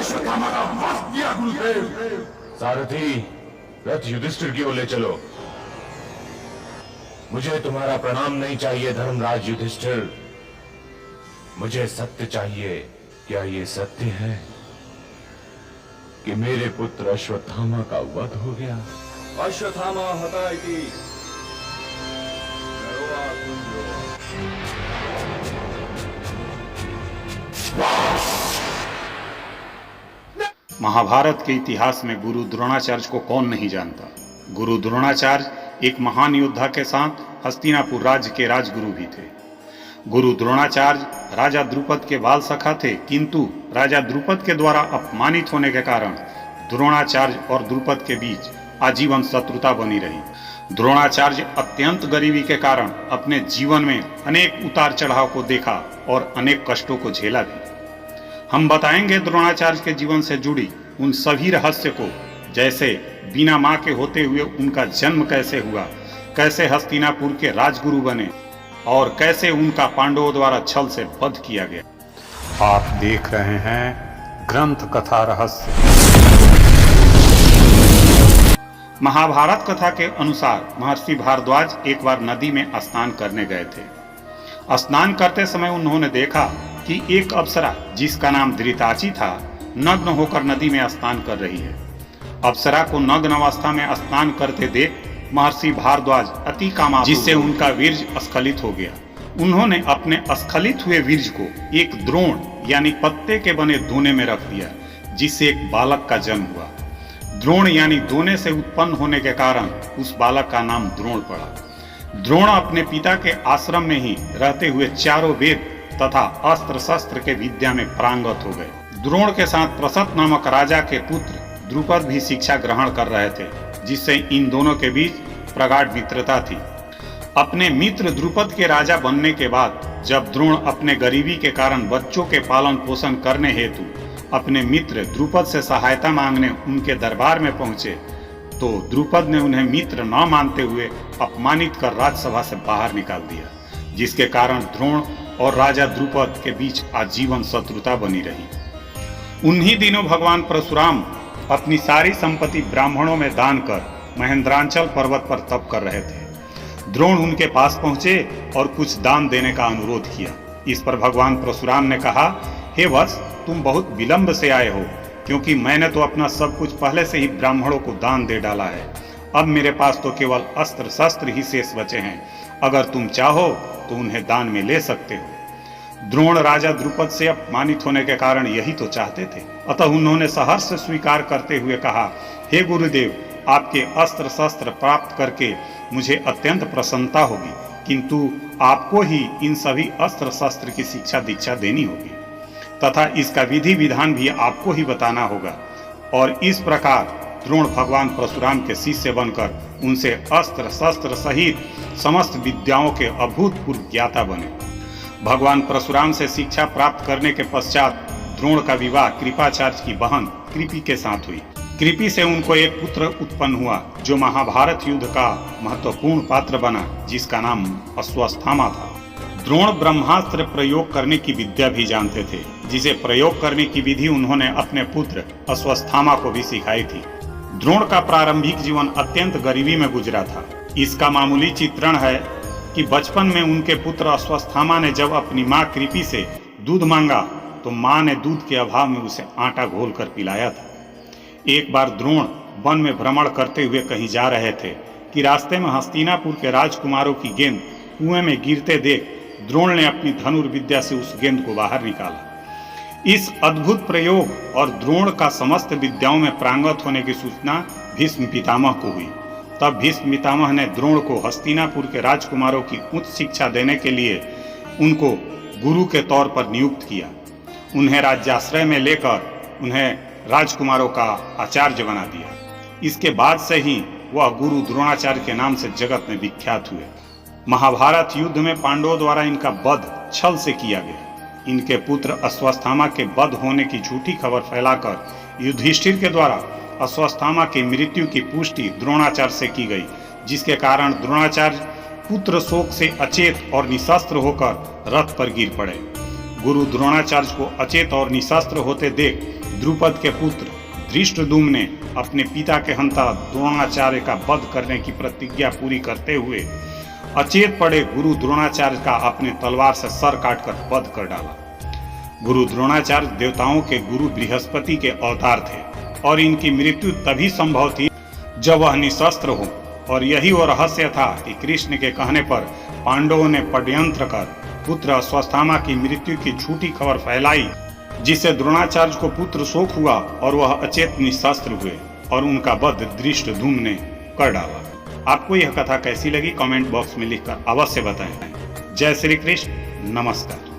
अश्वत्थामा का वध किया गुरुदेव। सारथी, रथ युधिष्ठिर की ओर ले चलो। मुझे तुम्हारा प्रणाम नहीं चाहिए धर्मराज युधिष्ठिर, मुझे सत्य चाहिए। क्या ये सत्य है कि मेरे पुत्र अश्वत्थामा का वध हो गया? अश्वत्थामा हता इति महाभारत के इतिहास में गुरु द्रोणाचार्य को कौन नहीं जानता। गुरु द्रोणाचार्य एक महान योद्धा के साथ हस्तिनापुर राज्य के राजगुरु भी थे। गुरु द्रोणाचार्य राजा द्रुपद के बाल सखा थे, किंतु राजा द्रुपद के द्वारा अपमानित होने के कारण द्रोणाचार्य और द्रुपद के बीच आजीवन शत्रुता बनी रही। द्रोणाचार्य अत्यंत गरीबी के कारण अपने जीवन में अनेक उतार चढ़ाव को देखा और अनेक कष्टों को झेला भी। हम बताएंगे द्रोणाचार्य के जीवन से जुड़ी उन सभी रहस्य को, जैसे बिना मां के होते हुए उनका जन्म कैसे हुआ, कैसे हस्तिनापुर के राजगुरु बने और कैसे उनका पांडवों द्वारा छल से वध किया गया। आप देख रहे हैं ग्रंथ कथा रहस्य। महाभारत कथा के अनुसार महर्षि भारद्वाज एक बार नदी में स्नान करने गए थे। स्नान करते समय उन्होंने देखा कि एक अप्सरा जिसका नाम धृताची था नग्न होकर नदी में स्नान कर रही है। अप्सरा को नग्न अवस्था में स्नान करते देख महर्षि भारद्वाज अति कामा, जिससे उनका वीर्य स्खलित हो गया। उन्होंने अपने स्खलित हुए वीर्य को एक द्रोण यानी पत्ते के बने दोने में रख दिया, जिससे एक बालक का जन्म हुआ। द्रोण यानी दोने से उत्पन्न होने के कारण उस बालक का नाम द्रोण पड़ा। द्रोण अपने पिता के आश्रम में ही रहते हुए चारों वेद तथा अस्त्र शस्त्र के विद्या में पारंगत हो गए। द्रोण के साथ प्रसत नामक राजा के पुत्र द्रुपद भी शिक्षा ग्रहण कर रहे थे, जिससे इन दोनों के बीच प्रगाढ़ मित्रता थी। अपने मित्र द्रुपद के राजा बनने के बाद जब द्रोण अपने गरीबी के कारण बच्चों के पालन पोषण करने हेतु अपने मित्र द्रुपद से सहायता मांगने उनके दरबार में पहुंचे, तो द्रुपद ने उन्हें मित्र न मानते हुए अपमानित कर राजसभा से बाहर निकाल दिया, जिसके कारण द्रोण और राजा द्रुपद के बीच आजीवन शत्रुता बनी रही। उन्हीं दिनों भगवान परशुराम अपनी सारी संपत्ति ब्राह्मणों में दान कर महेंद्रांचल पर्वत पर तप कर रहे थे। द्रोण उनके पास पहुंचे और कुछ दान देने का अनुरोध किया। इस पर भगवान परशुराम ने कहा, हे वत्स, तुम बहुत विलंब से आए हो, क्योंकि मैंने तो अपना सब कुछ पहले से ही ब्राह्मणों को दान दे डाला है। अब मेरे पास तो केवल अस्त्र शस्त्र ही शेष बचे हैं। अगर तुम चाहो तो उन्हें दान में ले सकते हो। द्रोण राजा द्रुपद से अपमानित होने के कारण यही तो चाहते थे। अतः उन्होंने सहर्ष स्वीकार करते हुए कहा, हे गुरुदेव, आपके अस्त्र शस्त्र प्राप्त करके मुझे अत्यंत प्रसन्नता होगी, किंतु आपको ही इन सभी अस्त्र शस्त्र की शिक्षा दीक्षा देनी होगी तथा इसका विधि विधान भी आपको ही बताना होगा। और इस प्रकार द्रोण भगवान परशुराम के शिष्य बनकर उनसे अस्त्र शस्त्र सहित समस्त विद्याओं के अभूतपूर्व ज्ञाता बने। भगवान परशुराम से शिक्षा प्राप्त करने के पश्चात द्रोण का विवाह कृपाचार्य की बहन कृपि के साथ हुई। कृपि से उनको एक पुत्र उत्पन्न हुआ, जो महाभारत युद्ध का महत्वपूर्ण पात्र बना, जिसका नाम अश्वत्थामा था। द्रोण ब्रह्मास्त्र प्रयोग करने की विद्या भी जानते थे, जिसे प्रयोग करने की विधि उन्होंने अपने पुत्र अश्वत्थामा को भी सिखाई थी। द्रोण का प्रारंभिक जीवन अत्यंत गरीबी में गुजरा था। इसका मामूली चित्रण है कि बचपन में उनके पुत्र अश्वत्थामा ने जब अपनी माँ कृपि से दूध मांगा, तो माँ ने दूध के अभाव में उसे आटा घोल कर पिलाया था। एक बार द्रोण वन में भ्रमण करते हुए कहीं जा रहे थे कि रास्ते में हस्तिनापुर के राजकुमारों की गेंद कुएं में गिरते देख द्रोण ने अपनी धनुर्विद्या से उस गेंद को बाहर निकाला। इस अद्भुत प्रयोग और द्रोण का समस्त विद्याओं में प्रांगत होने की सूचना भीष्म पितामह को हुई। तब भीष्म पितामह ने द्रोण को हस्तिनापुर के राजकुमारों की उच्च शिक्षा देने के लिए उनको गुरु के तौर पर नियुक्त किया। उन्हें राज्याश्रय में लेकर उन्हें राजकुमारों का आचार्य बना दिया। इसके बाद से ही वह गुरु द्रोणाचार्य के नाम से जगत में विख्यात हुए। महाभारत युद्ध में पांडवों द्वारा इनका वध छल से किया गया। इनके पुत्र अश्वत्थामा के वध होने की झूठी खबर फैलाकर युधिष्ठिर के द्वारा अश्वत्थामा की मृत्यु की पुष्टि द्रोणाचार्य से की गई, जिसके कारण द्रोणाचार्य पुत्र शोक से अचेत और निशस्त्र होकर रथ पर गिर पड़े। गुरु द्रोणाचार्य को अचेत और निशस्त्र होते देख द्रुपद के पुत्र धृष्टद्युम्न ने अपने पिता के हंता द्रोणाचार्य का वध करने की प्रतिज्ञा पूरी करते हुए अचेत पड़े गुरु द्रोणाचार्य का अपने तलवार से सर काटकर वध कर डाला। गुरु द्रोणाचार्य देवताओं के गुरु बृहस्पति के अवतार थे और इनकी मृत्यु तभी संभव थी जब वह निशस्त्र हो, और यही वो रहस्य था कि कृष्ण के कहने पर पांडवों ने षड्यंत्र कर पुत्र अश्वत्थामा की मृत्यु की झूठी खबर फैलाई, जिससे द्रोणाचार्य को पुत्र शोक हुआ और वह अचेत निशस्त्र हुए और उनका वध धृष्टद्युम्न ने कर डाला। आपको यह कथा कैसी लगी कमेंट बॉक्स में लिखकर अवश्य बताएं। जय श्री कृष्ण, नमस्कार।